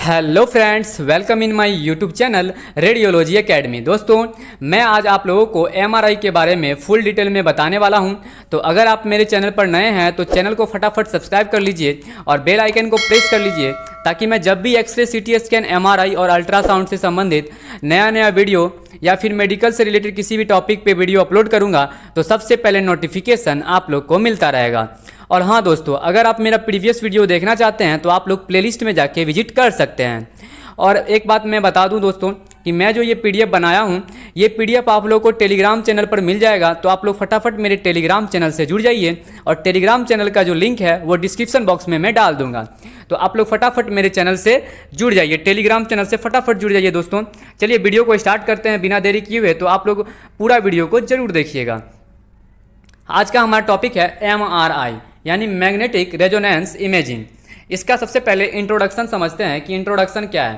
Hello friends, welcome in my YouTube channel radiology academy. दोस्तों, मैं आज आप लोगों को एमआरआई के बारे में फुल डिटेल में बताने वाला हूं। तो अगर आप मेरे चैनल पर नए हैं तो चैनल को फटाफट सब्सक्राइब कर लीजिए और बेल आइकन को प्रेस कर लीजिए, ताकि मैं जब भी एक्सरे, सीटी स्कैन, एमआरआई और अल्ट्रासाउंड से संबंधित नया वीडियो या फिर मेडिकल से रिलेटेड किसी भी टॉपिक पे वीडियो अपलोड करूँगा तो सबसे पहले नोटिफिकेशन आप लोग को मिलता रहेगा। और हाँ दोस्तों, अगर आप मेरा प्रीवियस वीडियो देखना चाहते हैं तो आप लोग प्लेलिस्ट में जाके विजिट कर सकते हैं। और एक बात मैं बता दूं दोस्तों कि मैं जो ये पीडीएफ बनाया हूँ, ये पीडीएफ आप लोग को टेलीग्राम चैनल पर मिल जाएगा। तो आप लोग फटाफट मेरे टेलीग्राम चैनल से जुड़ जाइए और टेलीग्राम चैनल का जो लिंक है वो डिस्क्रिप्शन बॉक्स में मैं डाल दूंगा। तो आप लोग फटाफट मेरे चैनल से जुड़ जाइए, टेलीग्राम चैनल से फटाफट जुड़ जाइए दोस्तों। चलिए वीडियो को स्टार्ट करते हैं बिना देरी किए हुए। तो आप लोग पूरा वीडियो को जरूर देखिएगा। आज का हमारा टॉपिक है एमआरआई यानी मैग्नेटिक रेजोनेंस इमेजिंग। इसका सबसे पहले इंट्रोडक्शन समझते हैं कि इंट्रोडक्शन क्या है।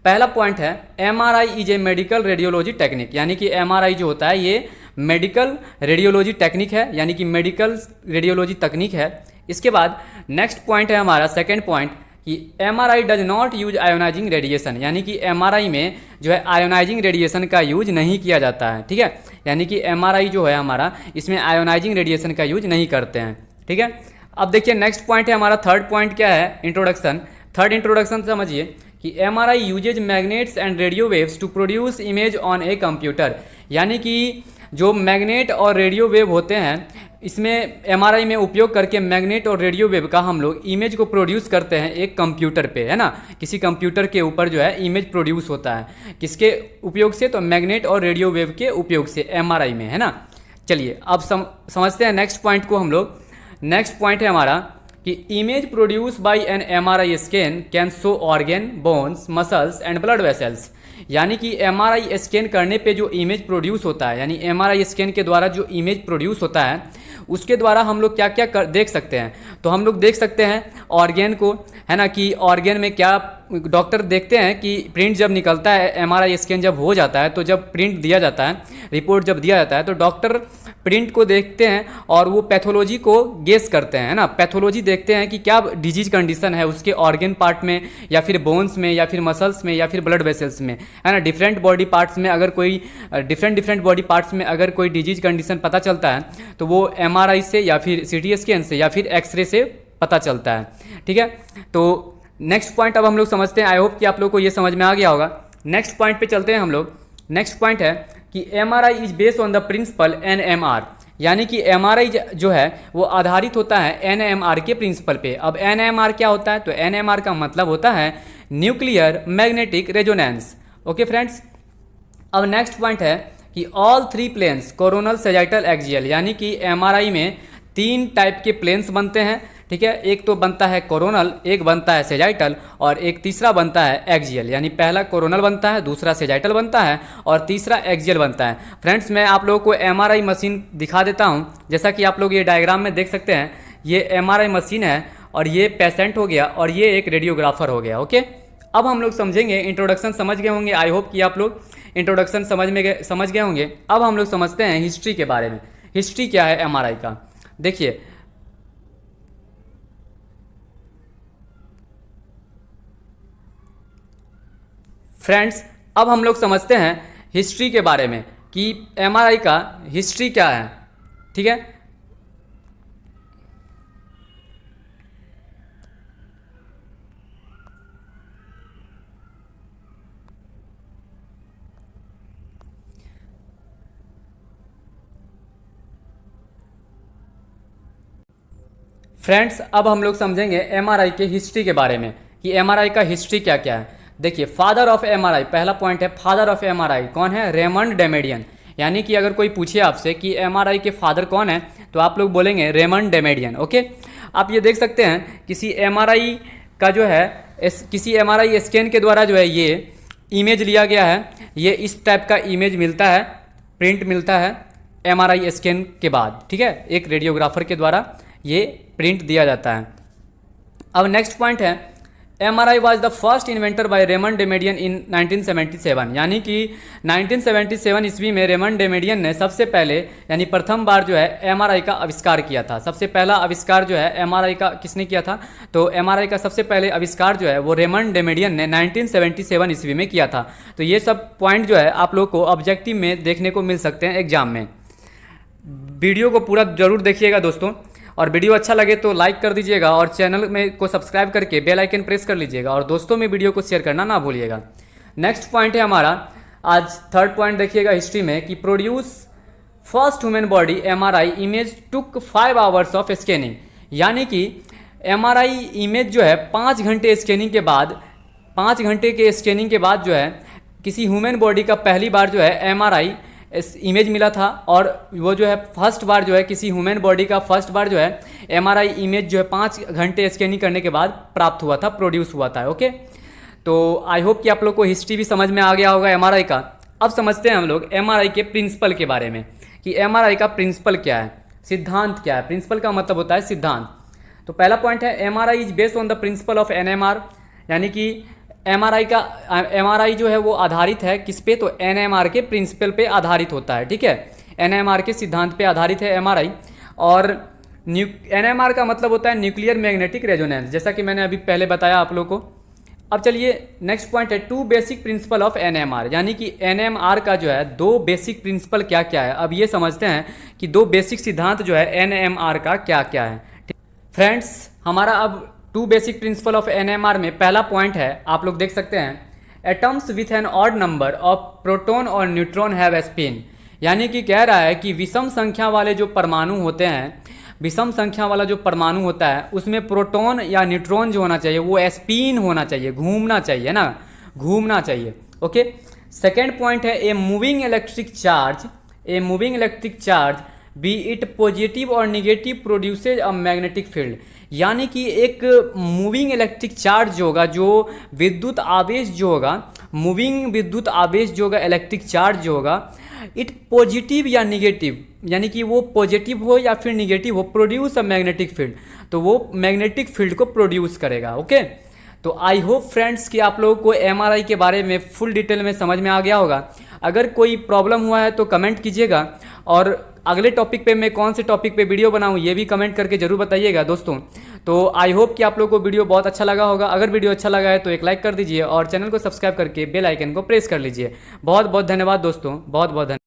पहला पॉइंट है MRI is a medical radiology technique, यानी कि एमआरआई जो होता है ये मेडिकल रेडियोलॉजी टेक्निक है, यानी कि मेडिकल रेडियोलॉजी तकनीक है। इसके बाद नेक्स्ट पॉइंट है हमारा सेकेंड पॉइंट कि MRI does not use ionising radiation, यानी कि एमआरआई में जो है आयोनाइजिंग रेडिएशन का यूज नहीं किया जाता है। ठीक है, यानी कि एमआरआई जो है हमारा इसमें आयोनाइजिंग रेडिएशन का यूज नहीं करते हैं। ठीक है, अब देखिए नेक्स्ट पॉइंट है हमारा थर्ड पॉइंट क्या है, इंट्रोडक्शन। थर्ड इंट्रोडक्शन समझिए कि MRI uses magnets and radio waves to produce image on a computer, यानी कि जो मैग्नेट और रेडियो वेव होते हैं इसमें एमआरआई में उपयोग करके मैग्नेट और रेडियो वेव का हम लोग इमेज को प्रोड्यूस करते हैं एक कंप्यूटर पे, है ना। किसी कंप्यूटर के ऊपर जो है इमेज प्रोड्यूस होता है किसके उपयोग से, तो मैग्नेट और रेडियो वेव के उपयोग से एमआरआई में, है ना। चलिए अब समझते हैं नेक्स्ट पॉइंट को हम लोग। नेक्स्ट पॉइंट है हमारा कि image produce by an MRI scan can show organ, bones, muscles and blood vessels, यानी कि एमआरआई स्कैन करने पे जो इमेज प्रोड्यूस होता है, यानी एमआरआई स्कैन के द्वारा जो इमेज प्रोड्यूस होता है उसके द्वारा हम लोग क्या क्या देख सकते हैं। तो हम लोग देख सकते हैं ऑर्गन को, है ना, कि ऑर्गन में क्या डॉक्टर देखते हैं कि प्रिंट जब निकलता है, एमआरआई स्कैन जब हो जाता है, तो जब प्रिंट दिया जाता है, रिपोर्ट जब दिया जाता है तो डॉक्टर प्रिंट को देखते हैं और वो पैथोलॉजी को गेस करते हैं, है ना। पैथोलॉजी देखते हैं कि क्या डिजीज कंडीशन है उसके ऑर्गन पार्ट में या फिर बोन्स में या फिर मसल्स में या फिर ब्लड वेसल्स में, है ना। डिफरेंट बॉडी पार्ट्स में अगर कोई डिफरेंट बॉडी पार्ट्स में अगर कोई डिजीज कंडीशन पता चलता है तो वो एमआरआई से या फिर सीटी स्कैन से या फिर एक्सरे से पता चलता है। ठीक है, तो नेक्स्ट पॉइंट अब हम लोग समझते हैं। आई होप कि आप लोग को ये समझ में आ गया होगा। नेक्स्ट पॉइंट पे चलते हैं हम लोग। नेक्स्ट पॉइंट है कि MRI is based on the principle NMR, यानी कि एमआरआई जो है वो आधारित होता है एनएमआर के प्रिंसिपल पे। अब एनएमआर क्या होता है, तो एनएमआर का मतलब होता है nuclear magnetic resonance. Okay friends, अब नेक्स्ट पॉइंट है कि all three planes coronal, sagittal, axial, यानी कि एमआरआई में तीन टाइप के प्लेन्स बनते हैं। ठीक है, एक तो बनता है कोरोनल, एक बनता है सैजिटल और एक तीसरा बनता है एक्सियल, यानी पहला कोरोनल बनता है, दूसरा सैजिटल बनता है और तीसरा एक्सियल बनता है। फ्रेंड्स, मैं आप लोगों को एमआरआई मशीन दिखा देता हूं। जैसा कि आप लोग ये डायग्राम में देख सकते हैं, ये एमआरआई मशीन है और ये पेशेंट हो गया और ये एक रेडियोग्राफर हो गया। ओके, अब हम लोग समझेंगे, इंट्रोडक्शन समझ गए होंगे। आई होप कि आप लोग इंट्रोडक्शन समझ गए होंगे। अब हम लोग समझते हैं हिस्ट्री के बारे में। हिस्ट्री क्या है एमआरआई का, देखिए फ्रेंड्स, अब हम लोग समझते हैं हिस्ट्री के बारे में कि एमआरआई का हिस्ट्री क्या है। ठीक है, फ्रेंड्स, अब हम लोग समझेंगे एमआरआई के हिस्ट्री के बारे में कि एमआरआई का हिस्ट्री क्या क्या है। देखिए, फादर ऑफ एमआरआई, पहला पॉइंट है फादर ऑफ एमआरआई कौन है, रेमंड डेमेडियन। यानी कि अगर कोई पूछे आपसे कि एमआरआई के फादर कौन है तो आप लोग बोलेंगे रेमंड डेमेडियन। ओके, आप ये देख सकते हैं किसी एमआरआई का जो है किसी एमआरआई स्कैन के द्वारा जो है ये इमेज लिया गया है। ये इस टाइप का इमेज मिलता है, प्रिंट मिलता है एमआरआई स्कैन के बाद। ठीक है, एक रेडियोग्राफर के द्वारा ये प्रिंट दिया जाता है। अब नेक्स्ट पॉइंट है MRI was the first inventor by Raymond Damadian in 1977, यानी कि 1977 ईस्वी में रेमंड डेमेडियन ने सबसे पहले यानी प्रथम बार जो है MRI का आविष्कार किया था। सबसे पहला आविष्कार जो है MRI का किसने किया था? तो MRI का सबसे पहले आविष्कार जो है वो रेमंड डेमेडियन ने 1977 ईस्वी में किया था। तो ये सब पॉइंट जो है आप लोग को ऑब्जेक्टिव में देखने को मिल सकते हैं एग्जाम में। वीडियो को पूरा जरूर देखिएगा दोस्तों, और वीडियो अच्छा लगे तो लाइक कर दीजिएगा और चैनल में को सब्सक्राइब करके बेल आइकन प्रेस कर लीजिएगा और दोस्तों में वीडियो को शेयर करना ना भूलिएगा। नेक्स्ट पॉइंट है हमारा आज थर्ड पॉइंट देखिएगा हिस्ट्री में कि produce first human body MRI image took 5 hours of scanning, यानी कि MRI इमेज जो है 5 घंटे स्कैनिंग के बाद 5 घंटे के स्कैनिंग के बाद जो है किसी ह्यूमन बॉडी का पहली बार जो है MRI इमेज मिला था, और वो जो है फर्स्ट बार जो है किसी ह्यूमन बॉडी का फर्स्ट बार जो है MRI इमेज जो है 5 घंटे स्कैनिंग करने के बाद प्राप्त हुआ था, प्रोड्यूस हुआ था। ओके, तो आई होप कि आप लोग को हिस्ट्री भी समझ में आ गया होगा MRI का। अब समझते हैं हम लोग MRI के प्रिंसिपल के बारे में कि MRI का प्रिंसिपल क्या है, सिद्धांत क्या है। प्रिंसिपल का मतलब होता है सिद्धांत। तो पहला पॉइंट है MRI is based on the principle of NMR, यानी कि MRI जो है वो आधारित है किस पे? तो NMR के प्रिंसिपल पे आधारित होता है। ठीक है, NMR के सिद्धांत पे आधारित है MRI। और NMR का मतलब होता है न्यूक्लियर मैग्नेटिक रेजोनेंस, जैसा कि मैंने अभी पहले बताया आप लोग को। अब चलिए नेक्स्ट पॉइंट है 2 बेसिक प्रिंसिपल ऑफ NMR, यानी कि NMR का जो है 2 बेसिक प्रिंसिपल क्या क्या है। अब ये समझते हैं कि 2 बेसिक सिद्धांत जो है NMR का क्या क्या है। फ्रेंड्स, हमारा अब 2 बेसिक प्रिंसिपल ऑफ NMR में पहला पॉइंट है, आप लोग देख सकते हैं, atoms with an odd number of proton और न्यूट्रॉन हैव ए स्पिन, यानी कि कह रहा है कि विषम संख्या वाले जो परमाणु होते हैं, विषम संख्या वाला जो परमाणु होता है उसमें प्रोटॉन या न्यूट्रॉन जो होना चाहिए वो स्पिन होना चाहिए, घूमना चाहिए ना, घूमना चाहिए। ओके, सेकेंड पॉइंट है a moving electric charge be it positive और negative produces a magnetic field, यानी कि एक मूविंग इलेक्ट्रिक चार्ज जो होगा, जो विद्युत आवेश जो होगा, मूविंग विद्युत आवेश जो होगा, इलेक्ट्रिक चार्ज जो होगा, इट पॉजिटिव या निगेटिव, यानी कि वो पॉजिटिव हो या फिर निगेटिव हो, प्रोड्यूस अ मैग्नेटिक फील्ड, तो वो मैग्नेटिक फील्ड को प्रोड्यूस करेगा। ओके, तो आई होप फ्रेंड्स कि आप लोगों को MRI के बारे में फुल डिटेल में समझ में आ गया होगा। अगर कोई प्रॉब्लम हुआ है तो कमेंट कीजिएगा, और अगले टॉपिक पे मैं कौन से टॉपिक पे वीडियो बनाऊं ये भी कमेंट करके जरूर बताइएगा दोस्तों। तो आई होप कि आप लोगों को वीडियो बहुत अच्छा लगा होगा। अगर वीडियो अच्छा लगा है तो एक लाइक कर दीजिए और चैनल को सब्सक्राइब करके बेल आइकन को प्रेस कर लीजिए। बहुत बहुत धन्यवाद दोस्तों, बहुत बहुत धन्यवाद।